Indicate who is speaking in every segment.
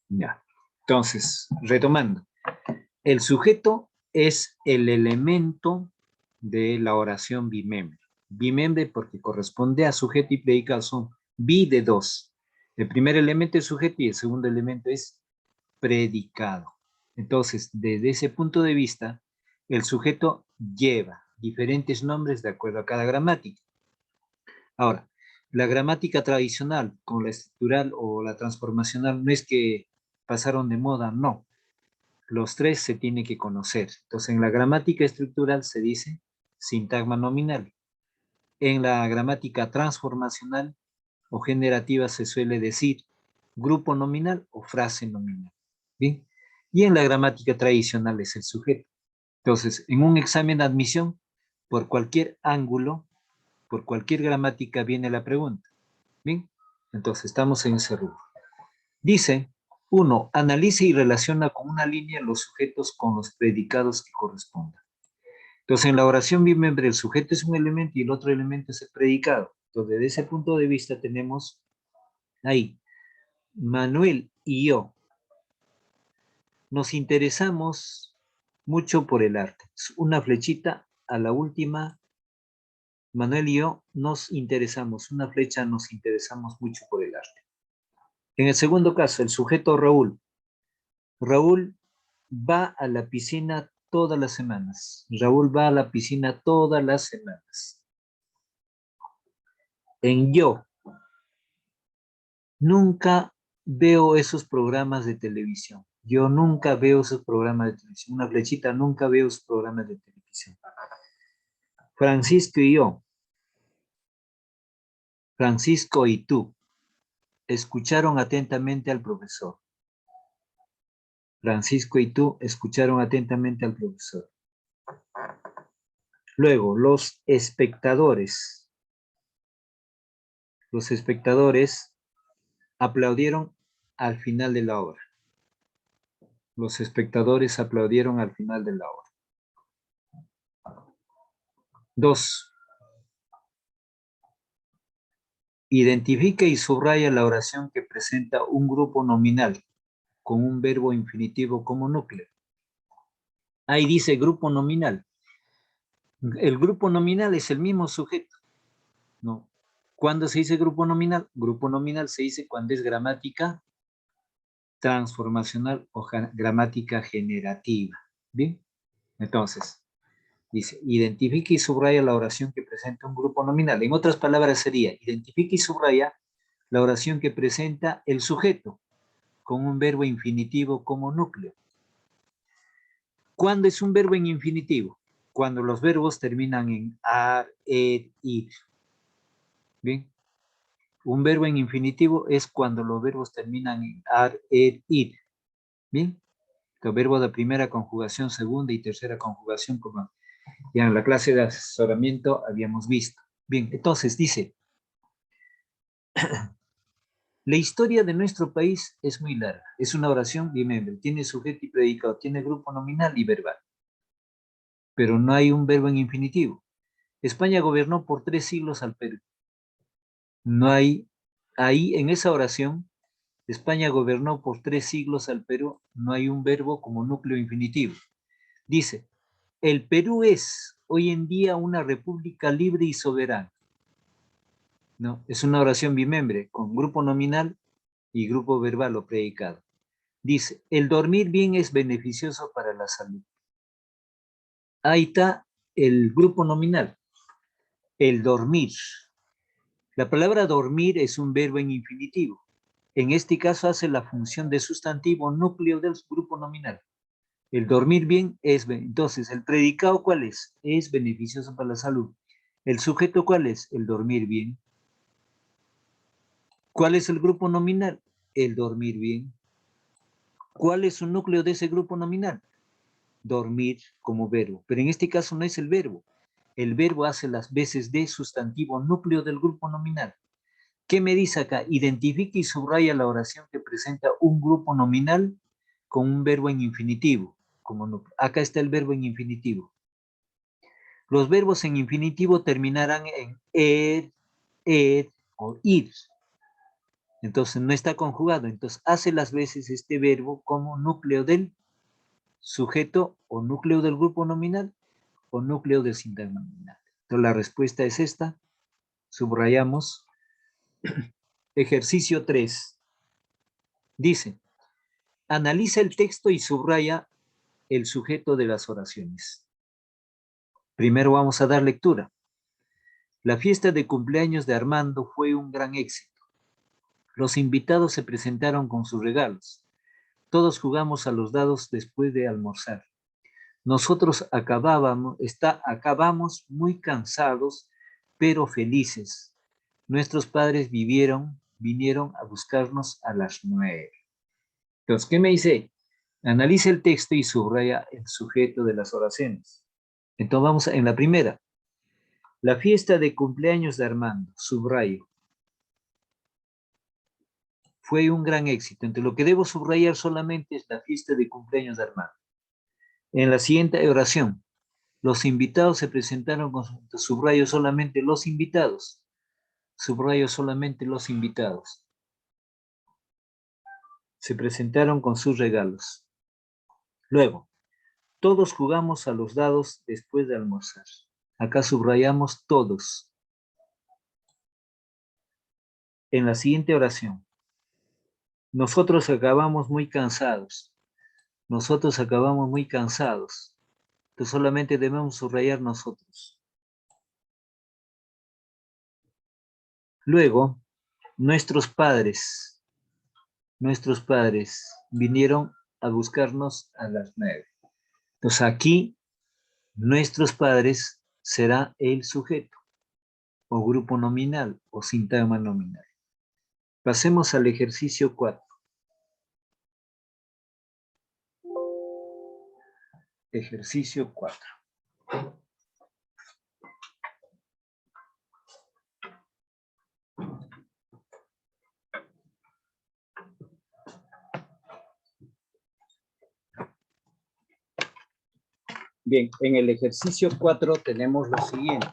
Speaker 1: Ya. Entonces, retomando. El sujeto es el elemento de la oración bimembre. Bimembre porque corresponde a sujeto y predicado, son bi de dos. El primer elemento es sujeto y el segundo elemento es predicado. Entonces, desde ese punto de vista, el sujeto lleva diferentes nombres de acuerdo a cada gramática. Ahora, la gramática tradicional con la estructural o la transformacional no es que pasaron de moda, no. Los tres se tienen que conocer. Entonces, en la gramática estructural se dice sintagma nominal. En la gramática transformacional o generativa se suele decir grupo nominal o frase nominal. ¿Bien? Y en la gramática tradicional es el sujeto. Entonces, en un examen de admisión, por cualquier ángulo, por cualquier gramática viene la pregunta. ¿Bien? Entonces, estamos en ese rubro. Dice, 1. Analiza y relaciona con una línea los sujetos con los predicados que correspondan. Entonces, en la oración bimembre, el sujeto es un elemento y el otro elemento es el predicado. Entonces, desde ese punto de vista tenemos ahí, Manuel y yo nos interesamos mucho por el arte. Una flechita a la última, Manuel y yo nos interesamos, una flecha nos interesamos mucho por el arte. En el segundo caso, el sujeto Raúl. Raúl va a la piscina todas las semanas. Raúl va a la piscina todas las semanas. En yo, nunca veo esos programas de televisión. Yo nunca veo esos programas de televisión. Una flechita, nunca veo esos programas de televisión. Francisco y yo. Francisco y tú escucharon atentamente al profesor. Francisco y tú escucharon atentamente al profesor. Luego, los espectadores. Los espectadores aplaudieron al final de la obra. Los espectadores aplaudieron al final de la obra. 2. Identifica y subraya la oración que presenta un grupo nominal con un verbo infinitivo como núcleo. Ahí dice grupo nominal. El grupo nominal es el mismo sujeto, ¿no? ¿Cuándo se dice grupo nominal? Grupo nominal se dice cuando es gramática transformacional o gramática generativa. ¿Bien? Entonces, dice, identifica y subraya la oración que presenta un grupo nominal. En otras palabras sería, identifica y subraya la oración que presenta el sujeto con un verbo infinitivo como núcleo. ¿Cuándo es un verbo en infinitivo? Cuando los verbos terminan en ar, ed, id. ¿Bien? Un verbo en infinitivo es cuando los verbos terminan en ar, ed, id. ¿Bien? El verbo de primera conjugación, segunda y tercera conjugación, como ya en la clase de asesoramiento habíamos visto. Bien, entonces dice, la historia de nuestro país es muy larga. Es una oración bimembre. Tiene sujeto y predicado, tiene grupo nominal y verbal. Pero no hay un verbo en infinitivo. España gobernó por 3 siglos al Perú. No hay, ahí en esa oración, España gobernó por 3 siglos al Perú, no hay un verbo como núcleo infinitivo. Dice, el Perú es hoy en día una república libre y soberana. No, es una oración bimembre con grupo nominal y grupo verbal o predicado. Dice, el dormir bien es beneficioso para la salud. Ahí está el grupo nominal, el dormir. La palabra dormir es un verbo en infinitivo. En este caso hace la función de sustantivo núcleo del grupo nominal. El dormir bien es, entonces, ¿el predicado cuál es? Es beneficioso para la salud. ¿El sujeto cuál es? El dormir bien. ¿Cuál es el grupo nominal? El dormir bien. ¿Cuál es un núcleo de ese grupo nominal? Dormir como verbo. Pero en este caso no es el verbo. El verbo hace las veces de sustantivo núcleo del grupo nominal. ¿Qué me dice acá? Identifica y subraya la oración que presenta un grupo nominal con un verbo en infinitivo. Acá está el verbo en infinitivo. Los verbos en infinitivo terminarán en ed o id. Entonces no está conjugado. Entonces hace las veces este verbo como núcleo del sujeto o núcleo del grupo nominal o núcleo del sintagma nominal. Entonces la respuesta es esta. Subrayamos. Ejercicio 3. Dice, analiza el texto y subraya el sujeto de las oraciones. Primero vamos a dar lectura. La fiesta de cumpleaños de Armando fue un gran éxito. Los invitados se presentaron con sus regalos. Todos jugamos a los dados después de almorzar. Nosotros acabamos muy cansados, pero felices. Nuestros padres vinieron a buscarnos a las 9. Entonces, ¿qué me dice? Analiza el texto y subraya el sujeto de las oraciones. Entonces vamos en la primera. La fiesta de cumpleaños de Armando, subrayo. Fue un gran éxito. Entonces lo que debo subrayar solamente es la fiesta de cumpleaños de Armando. En la siguiente oración, los invitados se presentaron con subrayo solamente los invitados. Subrayo solamente los invitados. Se presentaron con sus regalos. Luego, todos jugamos a los dados después de almorzar. Acá subrayamos todos. En la siguiente oración, nosotros acabamos muy cansados. Nosotros acabamos muy cansados. Entonces solamente debemos subrayar nosotros. Luego, nuestros padres vinieron a buscarnos a las 9. Entonces aquí, nuestros padres será el sujeto, o grupo nominal, o sintagma nominal. Pasemos al ejercicio 4. Ejercicio 4. Bien, en el ejercicio 4 tenemos lo siguiente.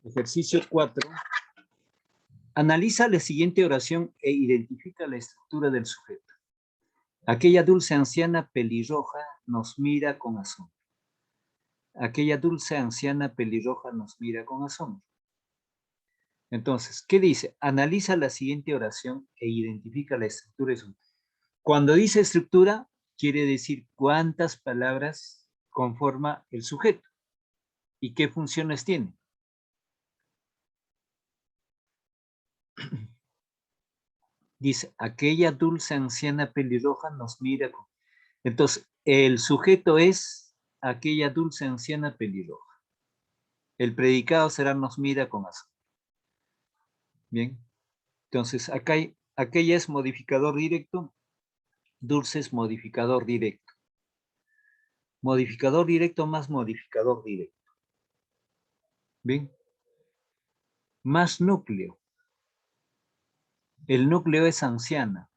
Speaker 1: Ejercicio 4. Analiza la siguiente oración e identifica la estructura del sujeto. Aquella dulce anciana pelirroja nos mira con asombro. Aquella dulce anciana pelirroja nos mira con asombro. Entonces, ¿qué dice? Analiza la siguiente oración e identifica la estructura de su. Cuando dice estructura, quiere decir cuántas palabras conforma el sujeto y qué funciones tiene. Dice, aquella dulce anciana pelirroja nos mira con. Entonces, el sujeto es aquella dulce anciana pelirroja. El predicado será nos mira con asombro. Bien. Entonces, aquella es modificador directo, dulce es modificador directo. Modificador directo más modificador directo. Bien. Más núcleo. El núcleo es anciana.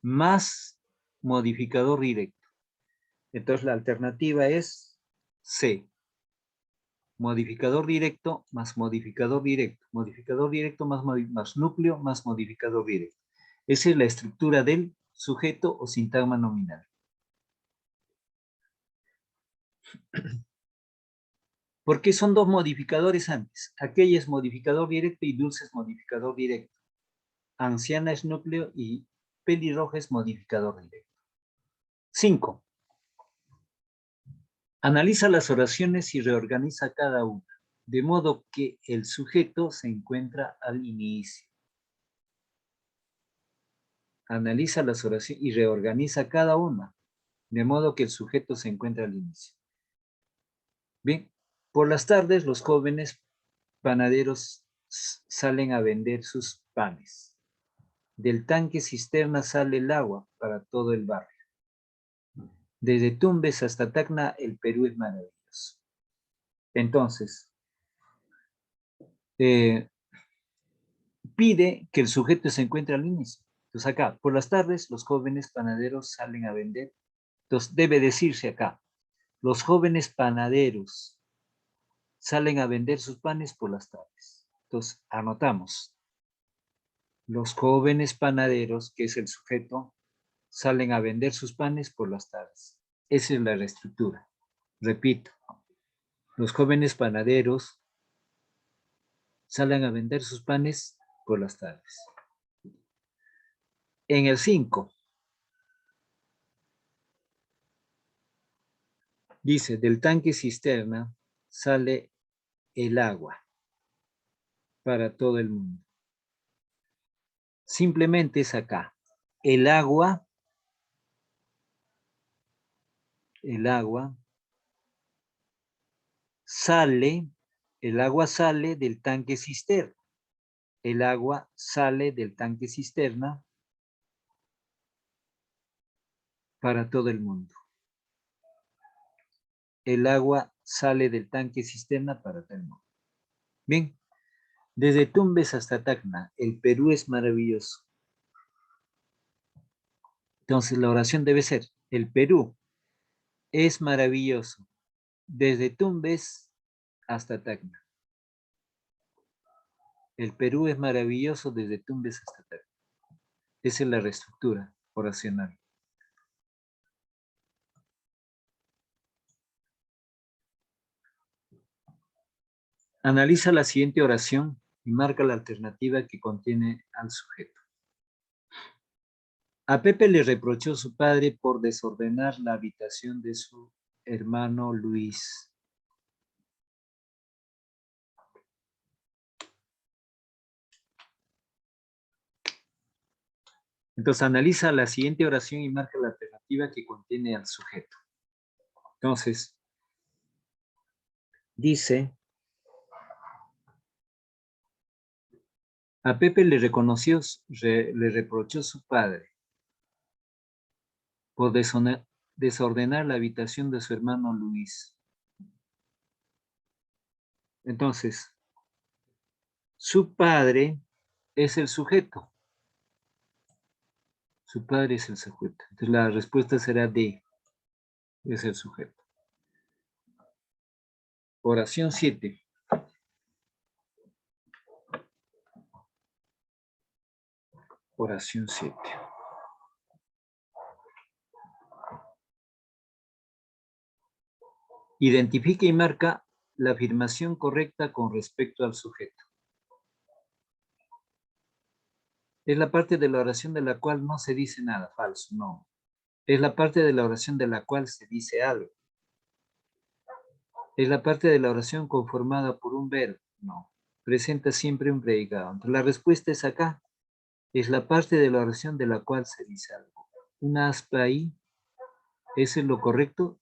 Speaker 1: Más modificador directo. Entonces, la alternativa es C. Modificador directo más modificador directo. Modificador directo más núcleo más modificador directo. Esa es la estructura del sujeto o sintagma nominal. Porque son dos modificadores antes. Aquella es modificador directo y dulce es modificador directo. Anciana es núcleo y pelirroja es modificador directo. 5. Analiza las oraciones y reorganiza cada una, de modo que el sujeto se encuentra al inicio. Analiza las oraciones y reorganiza cada una, de modo que el sujeto se encuentra al inicio. Bien, por las tardes los jóvenes panaderos salen a vender sus panes. Del tanque cisterna sale el agua para todo el barrio. Desde Tumbes hasta Tacna, el Perú es maravilloso. Entonces, pide que el sujeto se encuentre al inicio. Entonces acá, por las tardes, los jóvenes panaderos salen a vender. Entonces debe decirse acá, los jóvenes panaderos salen a vender sus panes por las tardes. Entonces anotamos, los jóvenes panaderos, que es el sujeto, salen a vender sus panes por las tardes. Esa es la reestructura. Repito, los jóvenes panaderos salen a vender sus panes por las tardes. En el 5, dice, del tanque cisterna sale el agua para todo el mundo. Simplemente es acá. El agua sale, el agua sale del tanque cisterna. El agua sale del tanque cisterna para todo el mundo. El agua sale del tanque cisterna para todo el mundo. Bien, desde Tumbes hasta Tacna, el Perú es maravilloso. Entonces la oración debe ser, el Perú es maravilloso, desde Tumbes hasta Tacna. El Perú es maravilloso desde Tumbes hasta Tacna. Esa es la reestructura oracional. Analiza la siguiente oración y marca la alternativa que contiene al sujeto. A Pepe le reprochó su padre por desordenar la habitación de su hermano Luis. Entonces analiza la siguiente oración y marca la alternativa que contiene al sujeto. Entonces, dice, a Pepe le reprochó su padre por desordenar la habitación de su hermano Luis. Entonces, su padre es el sujeto. Su padre es el sujeto. Entonces la respuesta será D, es el sujeto. Oración 7. Oración 7. Identifica y marca la afirmación correcta con respecto al sujeto. Es la parte de la oración de la cual no se dice nada, falso, no. Es la parte de la oración de la cual se dice algo. Es la parte de la oración conformada por un verbo, no. Presenta siempre un predicado. Entonces, la respuesta es acá. Es la parte de la oración de la cual se dice algo. Una aspa ahí, eso es lo correcto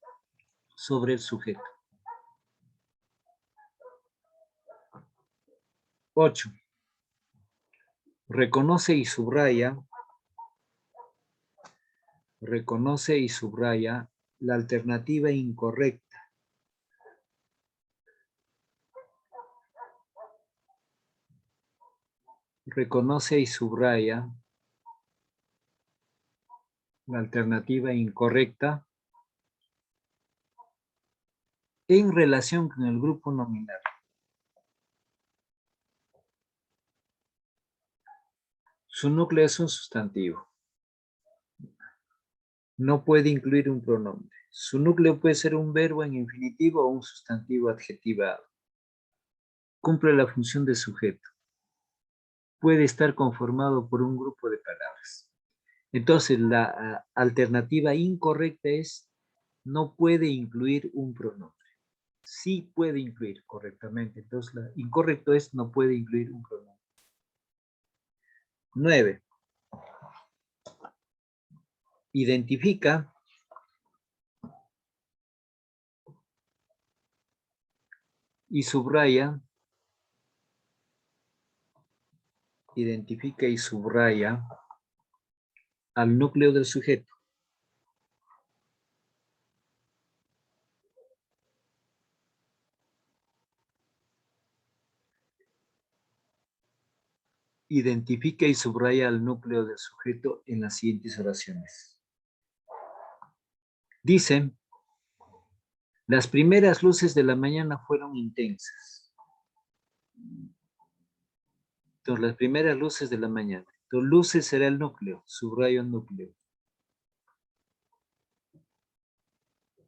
Speaker 1: sobre el sujeto. 8. Reconoce y subraya la alternativa incorrecta. Reconoce y subraya la alternativa incorrecta en relación con el grupo nominal. Su núcleo es un sustantivo. No puede incluir un pronombre. Su núcleo puede ser un verbo en infinitivo o un sustantivo adjetivado. Cumple la función de sujeto. Puede estar conformado por un grupo de palabras. Entonces, la alternativa incorrecta es no puede incluir un pronombre. Sí puede incluir correctamente. Entonces, la incorrecto es no puede incluir un pronombre. 9. Identifica y subraya. Identifica y subraya al núcleo del sujeto. Identifica y subraya el núcleo del sujeto en las siguientes oraciones. Dice, las primeras luces de la mañana fueron intensas. Entonces, las primeras luces de la mañana. Entonces, luces será el núcleo, subrayo el núcleo.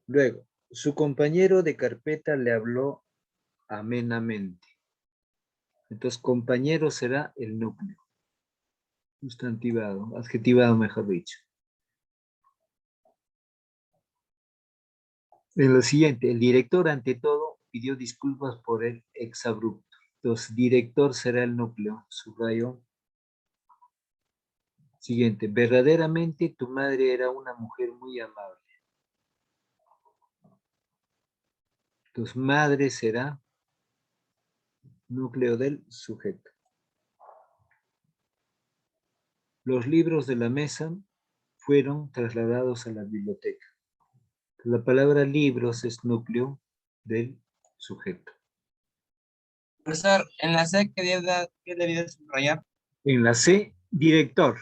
Speaker 1: Luego, su compañero de carpeta le habló amenamente. Entonces, compañero será el núcleo. Sustantivado, adjetivado, mejor dicho. En lo siguiente, el director ante todo pidió disculpas por el exabrupto. Entonces, director será el núcleo, subrayo. Siguiente, verdaderamente tu madre era una mujer muy amable. Entonces, madre será núcleo del sujeto. Los libros de la mesa fueron trasladados a la biblioteca. La palabra libros es núcleo del sujeto.
Speaker 2: Profesor, en la C, ¿qué debería subrayar?
Speaker 1: En la C, director.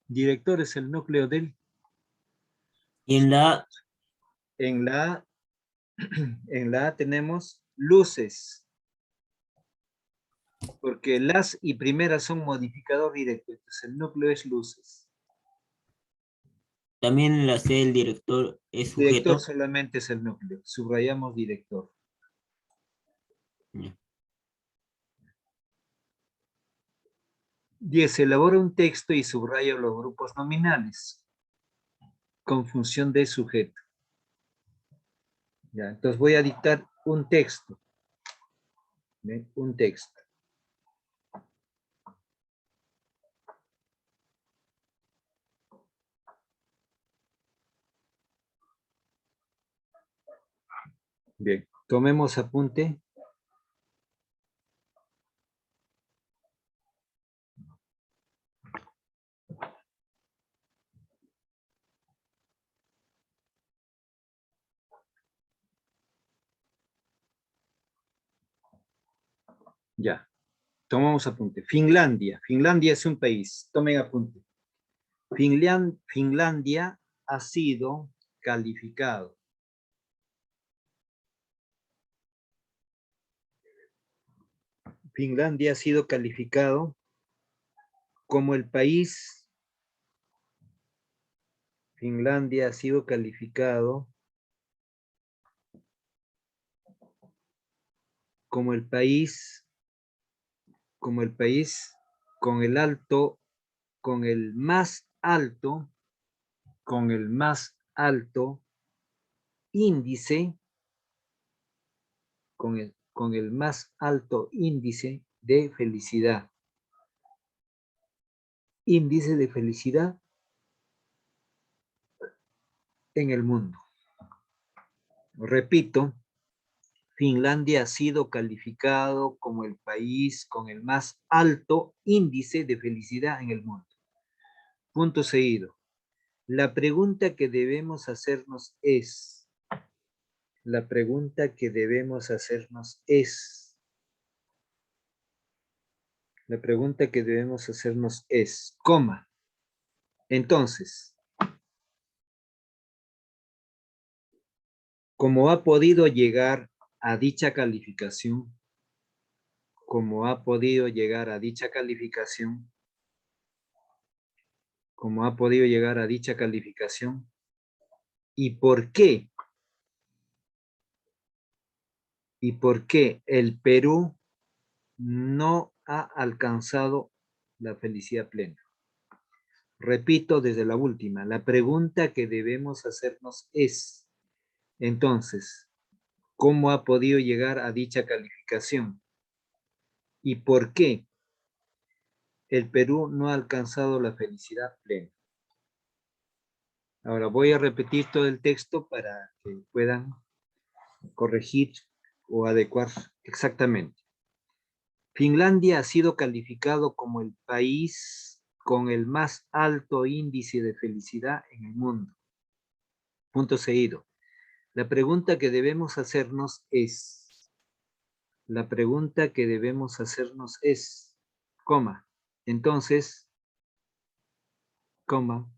Speaker 1: Director es el núcleo del.
Speaker 3: Y en la A,
Speaker 1: En la A tenemos luces, porque las y primeras son modificador directo, entonces el núcleo es luces.
Speaker 3: también en la C el director es
Speaker 1: Director
Speaker 3: sujeto.
Speaker 1: solamente es el núcleo, subrayamos director.
Speaker 3: Ya.
Speaker 1: 10. Elabora un texto y subraya los grupos nominales con función de sujeto. Ya, entonces voy a dictar un texto. ¿Ven? Un texto. Bien, tomemos apunte. Ya, tomamos apunte. Finlandia. Finlandia es un país. Tomen apunte. Finlandia ha sido calificado. Finlandia ha sido calificado como el país. Finlandia ha sido calificado como el país con el alto, con el más alto índice, con el más alto índice de felicidad. Índice de felicidad en el mundo. Repito, Finlandia ha sido calificado como el país con el más alto índice de felicidad en el mundo. Punto seguido. La pregunta que debemos hacernos es, la pregunta que debemos hacernos es, la pregunta que debemos hacernos es, coma. Entonces, ¿cómo ha podido llegar a dicha calificación? ¿Cómo ha podido llegar a dicha calificación? ¿Cómo ha podido llegar a dicha calificación? ¿Y por qué? ¿Y por qué el Perú no ha alcanzado la felicidad plena? Repito desde la última, la pregunta que debemos hacernos es, entonces, ¿cómo ha podido llegar a dicha calificación? ¿Y por qué el Perú no ha alcanzado la felicidad plena? Ahora voy a repetir todo el texto para que puedan corregir o adecuar exactamente. Finlandia ha sido calificado como el país con el más alto índice de felicidad en el mundo. Punto seguido. La pregunta que debemos hacernos es, coma, Entonces, coma,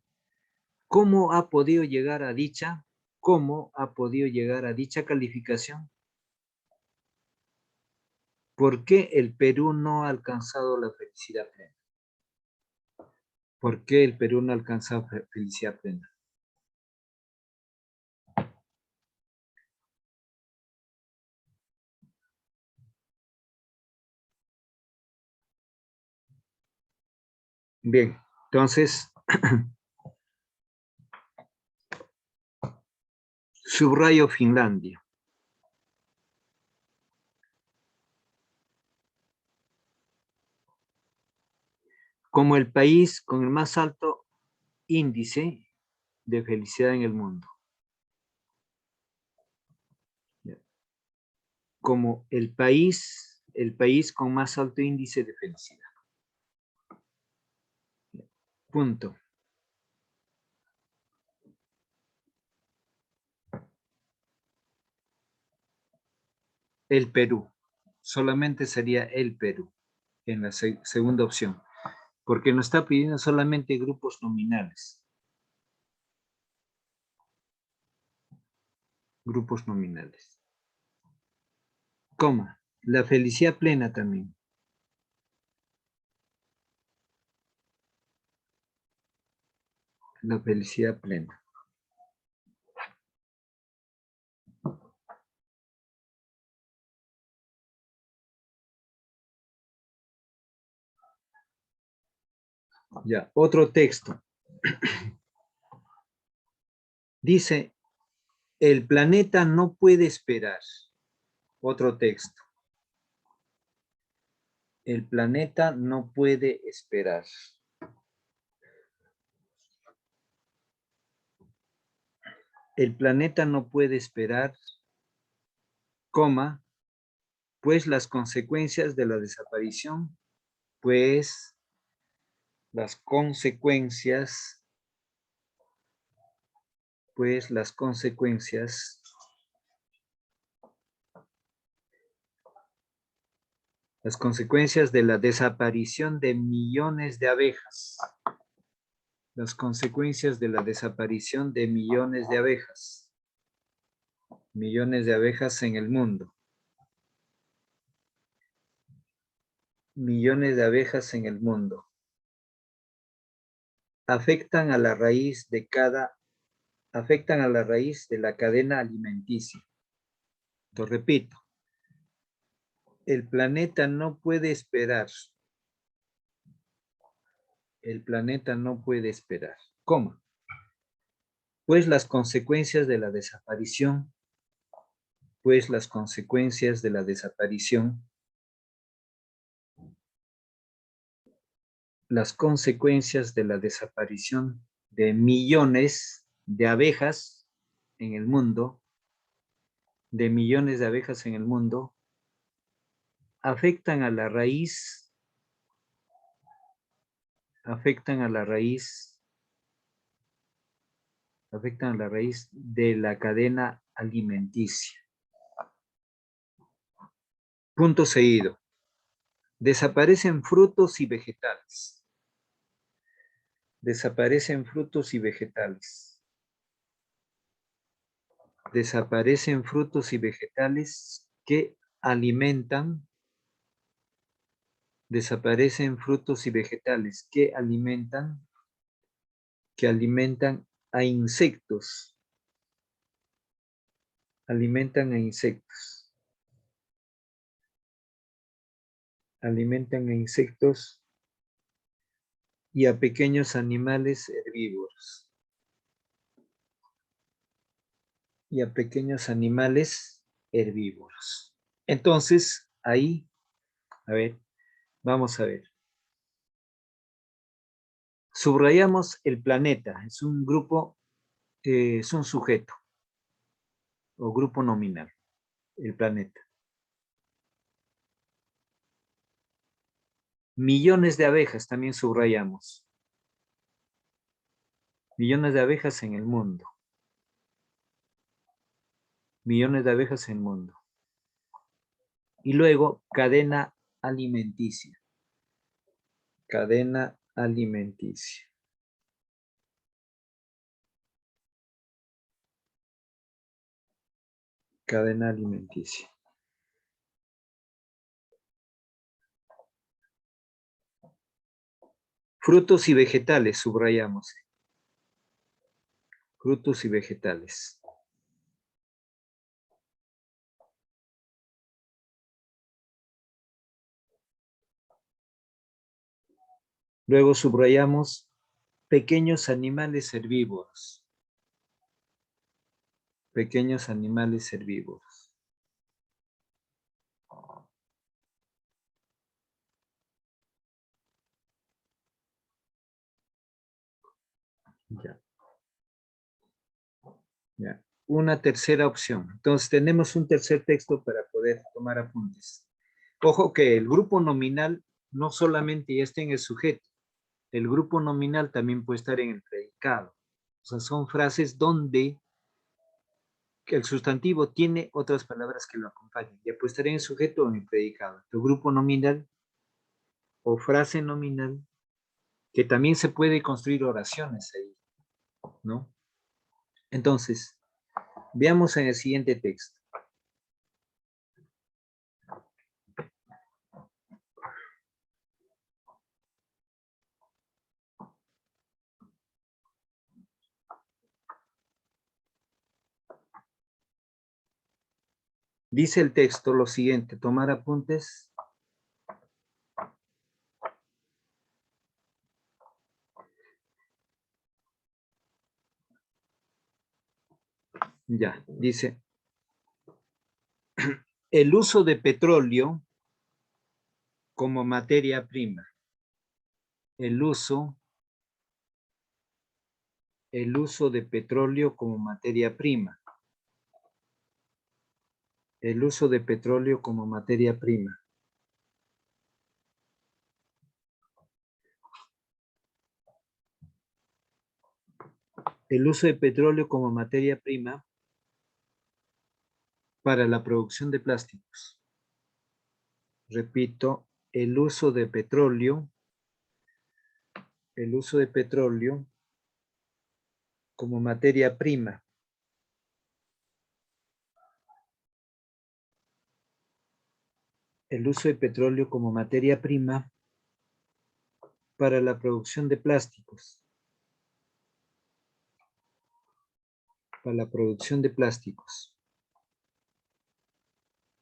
Speaker 1: ¿cómo ha podido llegar a dicha? ¿Cómo ha podido llegar a dicha calificación? ¿Por qué el Perú no ha alcanzado la felicidad plena? ¿Por qué el Perú no ha alcanzado felicidad plena? Bien, entonces, subrayo Finlandia. Como el país con el más alto índice de felicidad en el mundo. Como el país con más alto índice de felicidad. Punto. El Perú. Solamente sería el Perú en la segunda opción. Porque nos está pidiendo solamente grupos nominales. Grupos nominales. Coma. La felicidad plena también. La felicidad plena. Ya, otro texto. Dice, el planeta no puede esperar. Otro texto. El planeta no puede esperar. El planeta no puede esperar, coma, pues las consecuencias de la desaparición, pues las consecuencias de la desaparición de millones de abejas. Las consecuencias de la desaparición de millones de abejas. Millones de abejas en el mundo. Millones de abejas en el mundo. Afectan a la raíz de la cadena alimenticia. Lo repito. El planeta no puede esperar. El planeta no puede esperar. ¿Cómo? Pues las consecuencias de la desaparición, de millones de abejas en el mundo, afectan a la raíz de la cadena alimenticia. Punto seguido. Desaparecen frutos y vegetales. Desaparecen frutos y vegetales. Desaparecen frutos y vegetales que alimentan. Desaparecen frutos y vegetales que alimentan a insectos. Alimentan a insectos. Alimentan a insectos y a pequeños animales herbívoros. Y a pequeños animales herbívoros. Entonces, ahí, a ver, vamos a ver. Subrayamos el planeta. Es un grupo, es un sujeto o grupo nominal, el planeta. Millones de abejas también subrayamos. Millones de abejas en el mundo. Millones de abejas en el mundo. Y luego, cadena alimenticia. Cadena alimenticia. Cadena alimenticia. Frutos y vegetales, subrayamos. Frutos y vegetales. Luego subrayamos pequeños animales herbívoros. Pequeños animales herbívoros. Ya. Ya. Una tercera opción. Entonces tenemos un tercer texto para poder tomar apuntes. Ojo que el grupo nominal no solamente ya está en el sujeto, el grupo nominal también puede estar en el predicado. O sea, son frases donde el sustantivo tiene otras palabras que lo acompañan. Ya puede estar en el sujeto o en el predicado. El grupo nominal o frase nominal, que también se puede construir oraciones ahí, ¿no? Entonces, veamos en el siguiente texto. Dice el texto lo siguiente, tomar apuntes. Ya, dice, el uso de petróleo como materia prima. El uso de petróleo como materia prima. El uso de petróleo como materia prima. El uso de petróleo como materia prima para la producción de plásticos. Repito, el uso de petróleo como materia prima. El uso de petróleo como materia prima para la producción de plásticos. Para la producción de plásticos.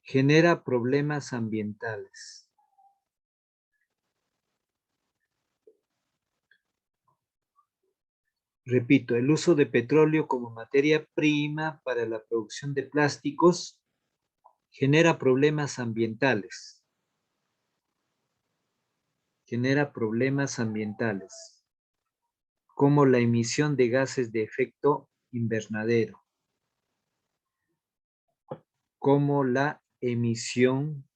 Speaker 1: Genera problemas ambientales. Repito, el uso de petróleo como materia prima para la producción de plásticos genera problemas ambientales. Genera problemas ambientales, como la emisión de gases de efecto invernadero. Como la emisión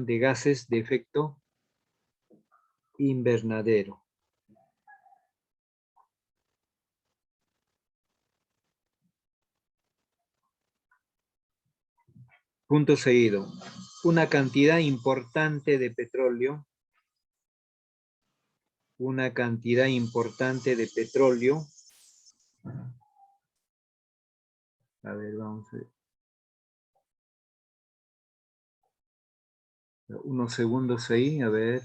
Speaker 1: de gases de efecto invernadero. Punto seguido. Una cantidad importante de petróleo. Una cantidad importante de petróleo. A ver, vamos a ver. Unos segundos ahí, a ver.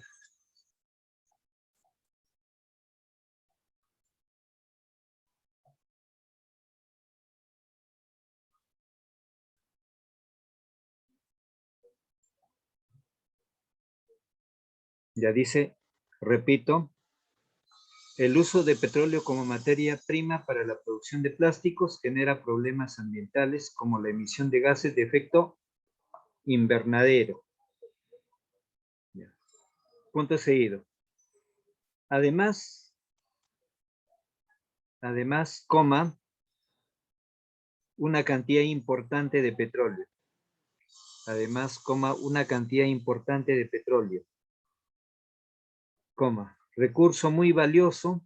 Speaker 1: Ya dice, repito, el uso de petróleo como materia prima para la producción de plásticos genera problemas ambientales como la emisión de gases de efecto invernadero. Ya. Punto seguido. Además, coma, una cantidad importante de petróleo. Además, coma, una cantidad importante de petróleo. Coma, recurso muy valioso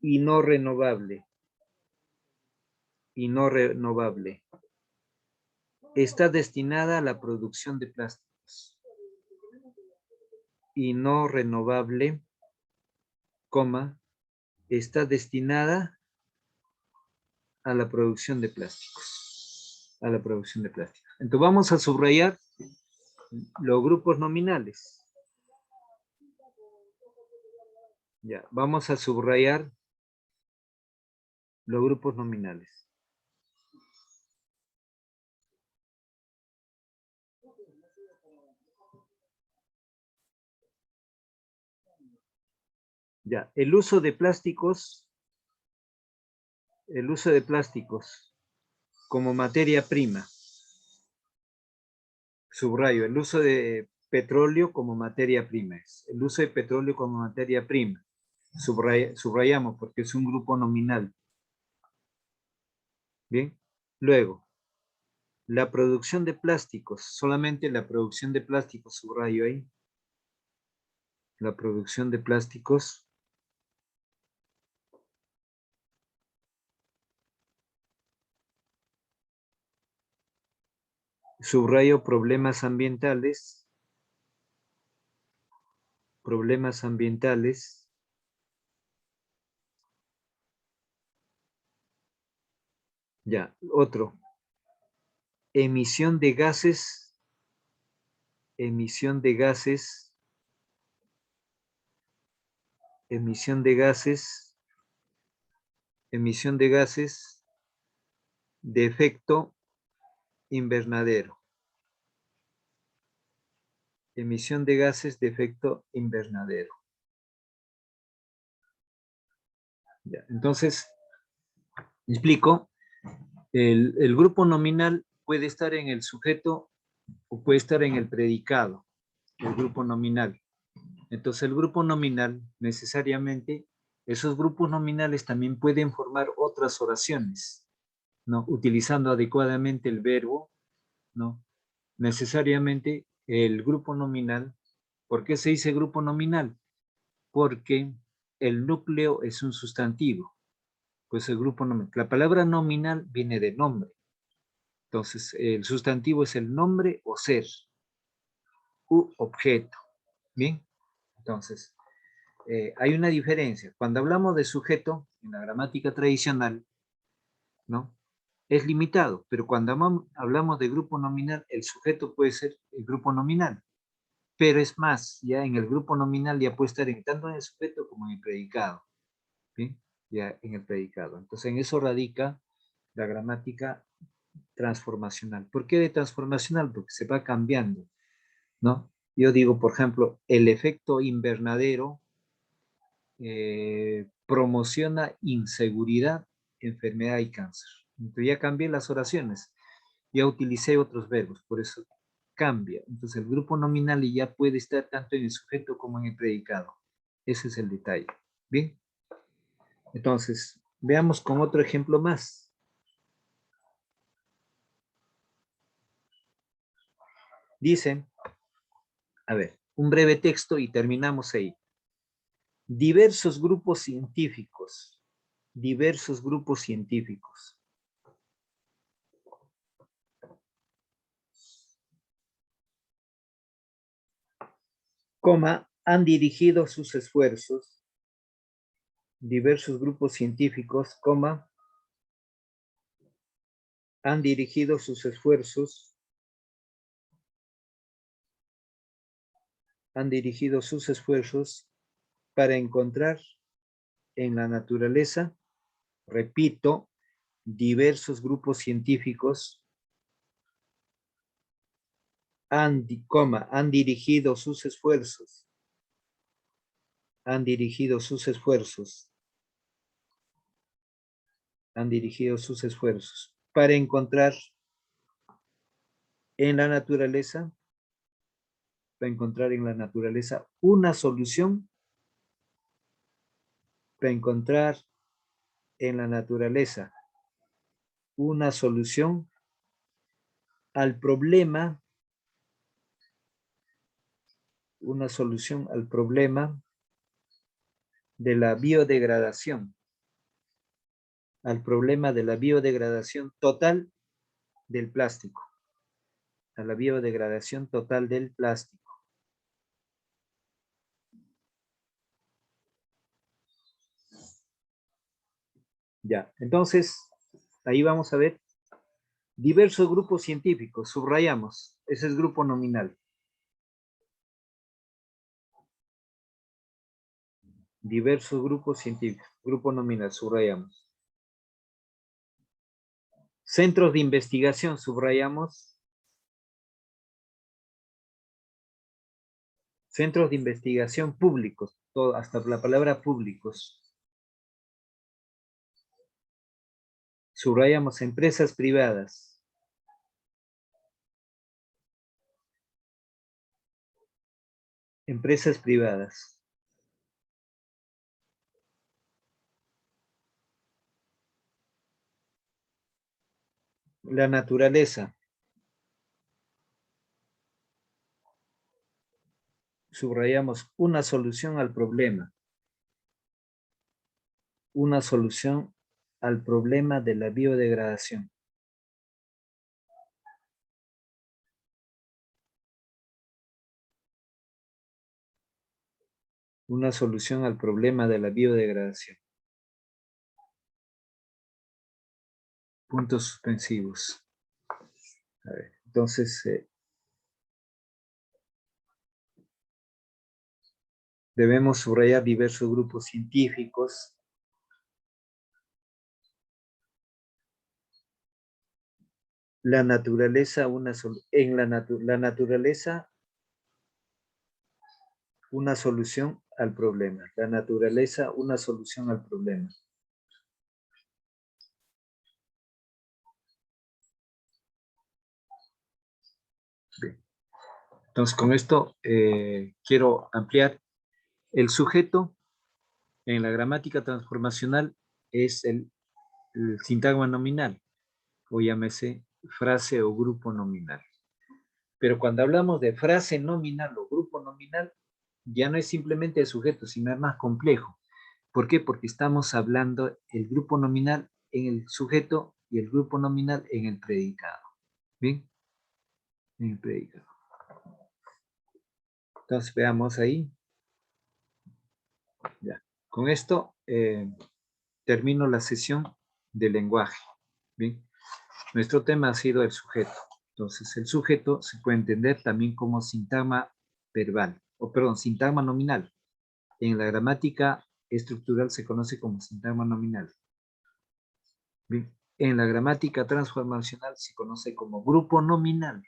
Speaker 1: y no renovable. está destinada a la producción de plásticos y no renovable, coma, está destinada a la producción de plásticos. A la producción de plásticos. Entonces vamos a subrayar los grupos nominales. Ya, vamos a subrayar los grupos nominales. Ya, el uso de plásticos como materia prima. Subrayo, el uso de petróleo como materia prima. El uso de petróleo como materia prima. Subrayamos porque es un grupo nominal. Bien, luego, la producción de plásticos, solamente la producción de plásticos, subrayo ahí. La producción de plásticos. Subrayo problemas ambientales. Problemas ambientales. Ya, otro. Emisión de gases. Emisión de gases. Emisión de gases. Emisión de gases de efecto invernadero. Emisión de gases de efecto invernadero. Ya, entonces, explico. El grupo nominal puede estar en el sujeto o puede estar en el predicado. El grupo nominal. Entonces, el grupo nominal necesariamente, esos grupos nominales también pueden formar otras oraciones, ¿no? Utilizando adecuadamente el verbo, ¿no? Necesariamente el grupo nominal. ¿Por qué se dice grupo nominal? Porque el núcleo es un sustantivo. Pues el grupo nominal. La palabra nominal viene de nombre. Entonces, el sustantivo es el nombre o ser u objeto. Bien, entonces, hay una diferencia. Cuando hablamos de sujeto, en la gramática tradicional, ¿no? Es limitado, pero cuando hablamos de grupo nominal, el sujeto puede ser el grupo nominal. Pero es más, ya en el grupo nominal ya puede estar tanto en el sujeto como en el predicado. ¿Sí? Ya en el predicado. Entonces, en eso radica la gramática transformacional. ¿Por qué de transformacional? Porque se va cambiando, ¿no? Yo digo, por ejemplo, el efecto invernadero promociona inseguridad, enfermedad y cáncer. Entonces ya cambié las oraciones, ya utilicé otros verbos, por eso cambia. Entonces el grupo nominal ya puede estar tanto en el sujeto como en el predicado. Ese es el detalle. Bien. Entonces, veamos con otro ejemplo más. Dicen, a ver, un breve texto y terminamos ahí. Diversos grupos científicos, coma, han dirigido sus esfuerzos, diversos grupos científicos, coma, han dirigido sus esfuerzos, para encontrar en la naturaleza, repito, diversos grupos científicos han dirigido sus esfuerzos, para encontrar en la naturaleza, una solución, para encontrar en la naturaleza una solución al problema, de la biodegradación, total del plástico. a la biodegradación total del plástico. Ya, entonces, ahí vamos a ver diversos grupos científicos, subrayamos, ese es grupo nominal. Diversos grupos científicos, grupo nominal, subrayamos. Centros de investigación, subrayamos. Centros de investigación públicos, todo, hasta la palabra públicos. Subrayamos empresas privadas. Empresas privadas. La naturaleza. Subrayamos una solución al problema. Una solución al problema de la biodegradación. Una solución al problema de la biodegradación. Puntos suspensivos. A ver, entonces, debemos subrayar diversos grupos científicos. La naturaleza, la naturaleza, una solución al problema. La naturaleza, una solución al problema. Bien. Entonces, con esto quiero ampliar. El sujeto en la gramática transformacional es el sintagma nominal, o llámese frase o grupo nominal. Pero cuando hablamos de frase nominal o grupo nominal, ya no es simplemente el sujeto, sino es más complejo. ¿Por qué? Porque estamos hablando el grupo nominal en el sujeto y el grupo nominal en el predicado. ¿Bien? En el predicado. Entonces veamos ahí. Ya. Con esto termino la sesión de lenguaje. Bien. Nuestro tema ha sido el sujeto. Entonces el sujeto se puede entender también como sintagma verbal, o perdón, sintagma nominal. En la gramática estructural se conoce como sintagma nominal. Bien. En la gramática transformacional se conoce como grupo nominal.